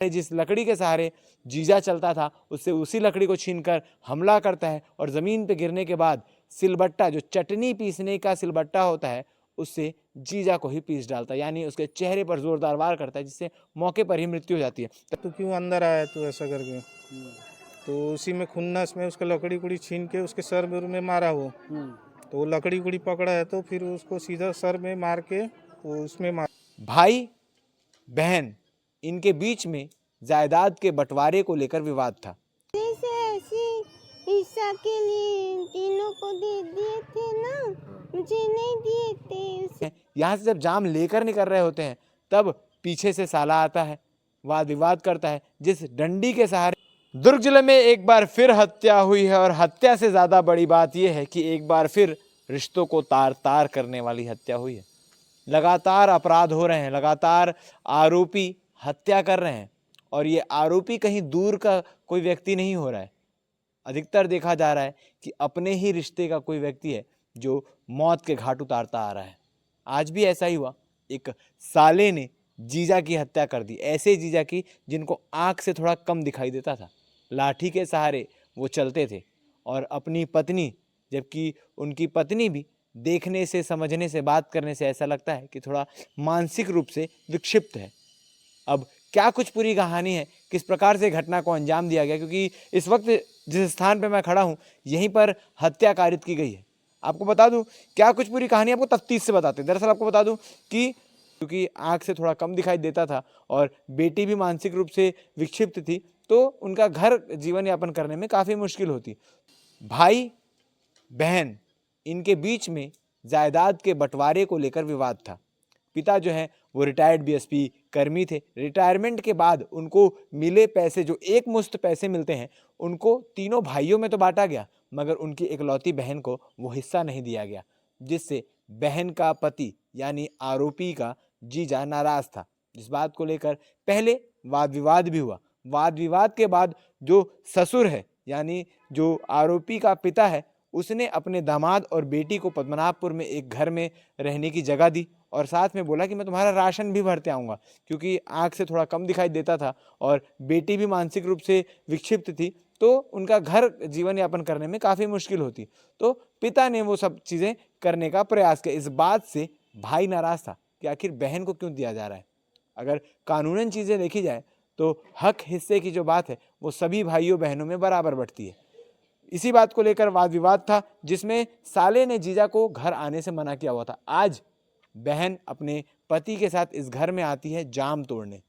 जिस लकड़ी के सहारे जीजा चलता था उससे उसी लकड़ी को छीनकर हमला करता है और ज़मीन पे गिरने के बाद सिलबट्टा, जो चटनी पीसने का सिलबट्टा होता है, उससे जीजा को ही पीस डालता है, यानी उसके चेहरे पर जोरदार वार करता है, जिससे मौके पर ही मृत्यु हो जाती है। तो क्यों अंदर आया तू ऐसा करके? तो उसी में खुन्नस में उसका लकड़ी कुड़ी छीन के उसके सर में मारा वो। तो वो लकड़ी कुड़ी पकड़ा है तो फिर उसको सीधा सर में मार के वो उसमें मार। भाई बहन इनके बीच में जायदाद के बंटवारे को लेकर विवाद था। हिस्सा के लिए तीनों को दे दिए थे ना, मुझे नहीं दिए थे। यहाँ से जब जाम लेकर निकल रहे होते हैं तब पीछे से साला आता है, वाद विवाद करता है, जिस डंडी के सहारे। दुर्ग जिले में एक बार फिर हत्या हुई है और हत्या से ज्यादा बड़ी बात यह है कि एक बार फिर रिश्तों को तार तार करने वाली हत्या हुई है। लगातार अपराध हो रहे हैं, लगातार आरोपी हत्या कर रहे हैं और ये आरोपी कहीं दूर का कोई व्यक्ति नहीं हो रहा है। अधिकतर देखा जा रहा है कि अपने ही रिश्ते का कोई व्यक्ति है जो मौत के घाट उतारता आ रहा है। आज भी ऐसा ही हुआ, एक साले ने जीजा की हत्या कर दी, ऐसे जीजा की जिनको आंख से थोड़ा कम दिखाई देता था, लाठी के सहारे वो चलते थे और अपनी पत्नी, जबकि उनकी पत्नी भी देखने से, समझने से, बात करने से ऐसा लगता है कि थोड़ा मानसिक रूप से विक्षिप्त है। अब क्या कुछ पूरी कहानी है, किस प्रकार से घटना को अंजाम दिया गया, क्योंकि इस वक्त जिस स्थान पर मैं खड़ा हूँ यहीं पर हत्या कारित की गई है। आपको बता दूं क्या कुछ पूरी कहानी, आपको तफ्तीश से बताते हैं। दरअसल आपको बता दूं कि क्योंकि आंख से थोड़ा कम दिखाई देता था और बेटी भी मानसिक रूप से विक्षिप्त थी, तो उनका घर जीवन यापन करने में काफ़ी मुश्किल होती। भाई बहन इनके बीच में जायदाद के बंटवारे को लेकर विवाद था। पिता जो है वो रिटायर्ड बीएसपी कर्मी थे। रिटायरमेंट के बाद उनको मिले पैसे, जो एक मुश्त पैसे मिलते हैं, उनको तीनों भाइयों में तो बांटा गया, मगर उनकी इकलौती बहन को वो हिस्सा नहीं दिया गया, जिससे बहन का पति यानी आरोपी का जीजा नाराज था। जिस बात को लेकर पहले वाद विवाद भी हुआ। वाद विवाद के बाद जो ससुर है यानी जो आरोपी का पिता है, उसने अपने दामाद और बेटी को पद्मनाभपुर में एक घर में रहने की जगह दी और साथ में बोला कि मैं तुम्हारा राशन भी भरते आऊँगा, क्योंकि आँख से थोड़ा कम दिखाई देता था और बेटी भी मानसिक रूप से विक्षिप्त थी, तो उनका घर जीवन यापन करने में काफ़ी मुश्किल होती। तो पिता ने वो सब चीज़ें करने का प्रयास किया। इस बात से भाई नाराज़ था कि आखिर बहन को क्यों दिया जा रहा है। अगर कानूनन चीज़ें देखी जाए तो हक हिस्से की जो बात है वो सभी भाइयों बहनों में बराबर बंटती है। इसी बात को लेकर वाद विवाद था, जिसमें साले ने जीजा को घर आने से मना किया हुआ था। आज बहन अपने पति के साथ इस घर में आती है जाम तोड़ने,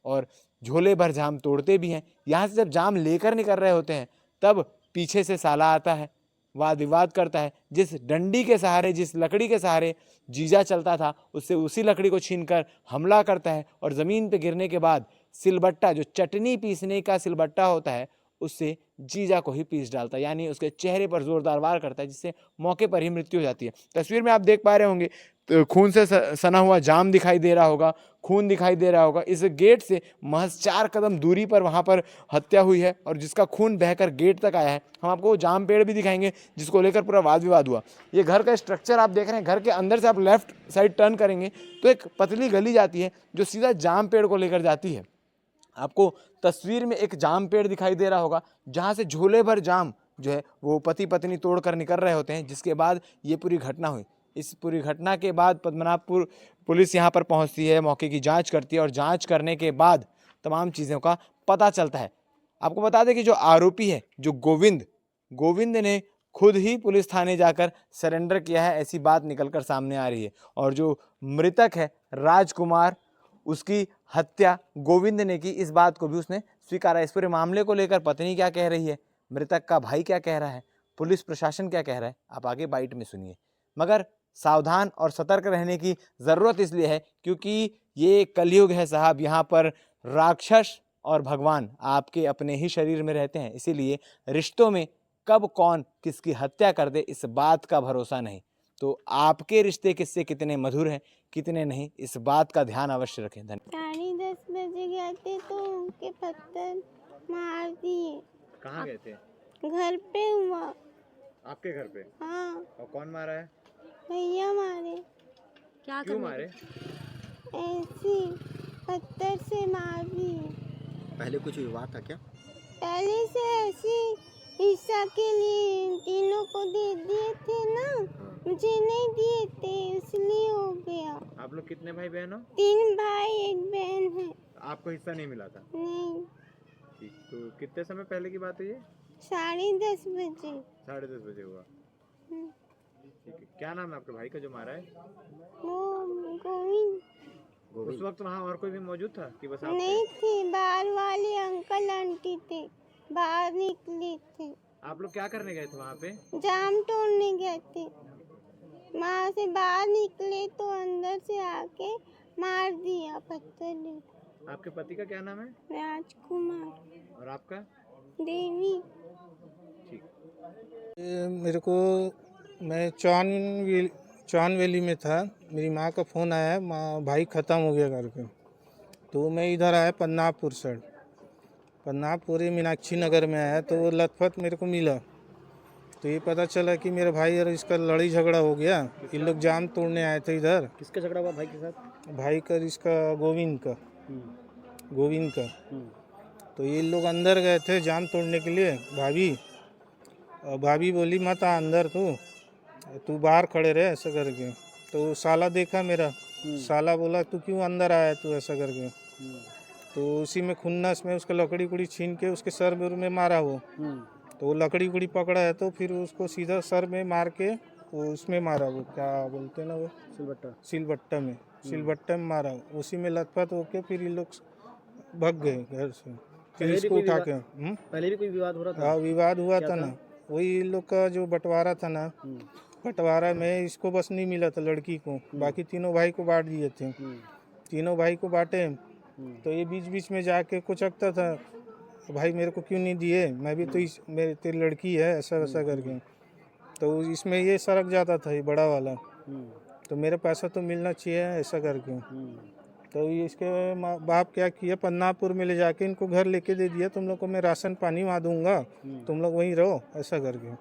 और झोले भर जाम तोड़ते भी हैं। यहाँ से जब जाम लेकर निकल रहे होते हैं तब पीछे से साला आता है, वाद विवाद करता है। जिस डंडी के सहारे, जिस लकड़ी के सहारे जीजा चलता था, उससे उसी लकड़ी को छीनकर हमला करता है और ज़मीन पे गिरने के बाद सिलबट्टा, जो चटनी पीसने का सिलबट्टा होता है, उससे जीजा को ही पीस डालता है, यानी उसके चेहरे पर जोरदार वार करता है, जिससे मौके पर ही मृत्यु हो जाती है। तस्वीर में आप देख पा रहे होंगे तो खून से सना हुआ जाम दिखाई दे रहा होगा, खून दिखाई दे रहा होगा। इस गेट से महज 4 कदम दूरी पर वहाँ पर हत्या हुई है और जिसका खून बहकर गेट तक आया है। हम आपको जाम पेड़ भी दिखाएंगे जिसको लेकर पूरा वाद विवाद हुआ। ये घर का स्ट्रक्चर आप देख रहे हैं, घर के अंदर से आप लेफ्ट साइड टर्न करेंगे तो एक पतली गली जाती है जो सीधा जाम पेड़ को लेकर जाती है। आपको तस्वीर में एक जाम पेड़ दिखाई दे रहा होगा जहाँ से झोले भर जाम जो है वो पति पत्नी तोड़ कर निकल रहे होते हैं, जिसके बाद ये पूरी घटना हुई। इस पूरी घटना के बाद पद्मनाभपुर पुलिस यहाँ पर पहुँचती है, मौके की जांच करती है और जांच करने के बाद तमाम चीज़ों का पता चलता है। आपको बता दें कि जो आरोपी है, जो गोविंद ने खुद ही पुलिस थाने जाकर सरेंडर किया है, ऐसी बात निकलकर सामने आ रही है। और जो मृतक है राजकुमार, उसकी हत्या गोविंद ने की, इस बात को भी उसने स्वीकारा। इस पूरे मामले को लेकर पत्नी क्या कह रही है, मृतक का भाई क्या कह रहा है, पुलिस प्रशासन क्या कह रहा है, आप आगे बाइट में सुनिए। मगर सावधान और सतर्क रहने की ज़रूरत इसलिए है क्योंकि ये कलयुग है साहब। यहाँ पर राक्षस और भगवान आपके अपने ही शरीर में रहते हैं, इसीलिए रिश्तों में कब कौन किसकी हत्या कर दे इस बात का भरोसा नहीं। तो आपके रिश्ते किससे कितने मधुर हैं, कितने नहीं, इस बात का ध्यान अवश्य रखें। धन्यवाद। 10:30 बजे गए थे तो उनके पत्थर मार दिए। कहाँ गए थे? घर पे हुआ। आपके घर पे? हाँ, और कौन मारा है? भैया मारे। क्यों मारे? ऐसे पत्थर से मार दिए। पहले कुछ विवाद था क्या? पहले से ऐसी हिस्सा के लिए तीनों को दे दिए थे ना, मुझे नहीं दिए थे इसलिए हो गया। आप लोग कितने भाई बहन हो? 3 भाई 1 बहन है। आपको हिस्सा नहीं मिला था? नहीं, ठीक, तो कितने समय पहले की बात है ये? 10:30 बजे। 10:30 बजे हुआ। हम्म, ठीक है, क्या नाम है आपके भाई का जो मारा है? वो गोविंद उस वक्त वहाँ और कोई भी मौजूद था कि बस आप नहीं थे, बाहर वाले अंकल आंटी थे, बाहर निकले थे, आप लोग क्या करने गए थे वहाँ पे? जाम तोड़ने गए थे। वहाँ से बाहर निकले तो अंदर से आके मार दिया पत्थर लेकर। आपके पति का क्या नाम है राजकुमार और आपका? देवी। ठीक। ये मेरे को मैं चौन वैली में था, मेरी माँ का फ़ोन आया, माँ भाई ख़त्म हो गया करके। तो मैं इधर आया पन्नापुर साइड, पन्नापुरी मीनाक्षी नगर में आया तो वो लथपथ मेरे को मिला। तो ये पता चला कि मेरे भाई और इसका लड़ाई झगड़ा हो गया। ये लोग जाम तोड़ने आए थे इधर। किसका झगड़ा हुआ भाई के साथ? भाई का इसका गोविंद का। तो ये लोग अंदर गए थे जाम तोड़ने के लिए, भाभी। और भाभी बोली मत आ अंदर, तू बाहर खड़े रहे ऐसा करके। तो साला देखा मेरा, साला बोला तू क्यों अंदर आया तू ऐसा करके। तो उसी में खुन्नस में उसका लकड़ी कुड़ी छीन के उसके सर में मारा वो। तो वो लकड़ी कुड़ी पकड़ा है तो फिर उसको सीधा सर में मार के वो उसमें मारा, वो क्या बोलते हैं ना वो सिलबट्टा में मारा। उसी में लथपथ होके फिर ये लोग भाग गए घर से। फिर इसको उठा के पहले भी कोई विवाद हो रहा था? हाँ विवाद हुआ था ना, वही इन लोग का जो बंटवारा था ना, बंटवारा में इसको बस नहीं मिला था लड़की को, बाकी तीनों भाई को बांट दिए थे। तीनों भाई को बांटे तो ये बीच बीच में जाके कुचकता था, भाई मेरे को क्यों नहीं दिए, मैं भी तो मेरी तेरी लड़की है ऐसा वैसा करके। तो इसमें ये सड़क जाता था ये बड़ा वाला, तो मेरा पैसा तो मिलना चाहिए ऐसा करके। तो इसके बाप क्या किया, पन्नापुर में ले जाके इनको घर लेके दे दिया, तुम लोग को मैं राशन पानी वहाँ दूंगा, तुम लोग वहीं रहो ऐसा करके।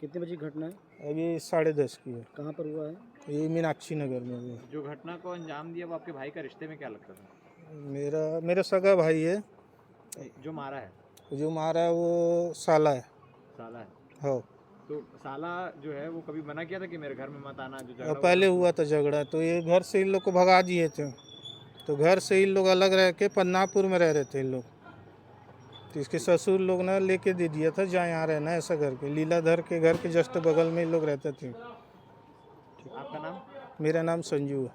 कितने बजे की घटना है? अभी 10:30 की है। कहाँ पर हुआ है? ये मीनाक्षी नगर में हुआ। जो घटना को अंजाम दिया वो आपके भाई का रिश्ते में क्या लगता था? मेरा सगा भाई है। जो मारा है? जो मारा है वो साला है। साला है? हो तो साला जो है वो कभी मना किया था कि मेरे घर में मत आना? जो झगड़ा पहले हुआ था झगड़ा, तो ये घर से इन लोग को भगा दिए थे। तो घर से इन लोग अलग रह के पन्नापुर में रह रहे थे इन लोग। तो इसके ससुर लोग ने लेके दे दिया था जहाँ यहाँ रहना ऐसा करके। लीलाधर के घर के जस्ट बगल में इन लोग रहते थे। आपका नाम? मेरा नाम संजू है।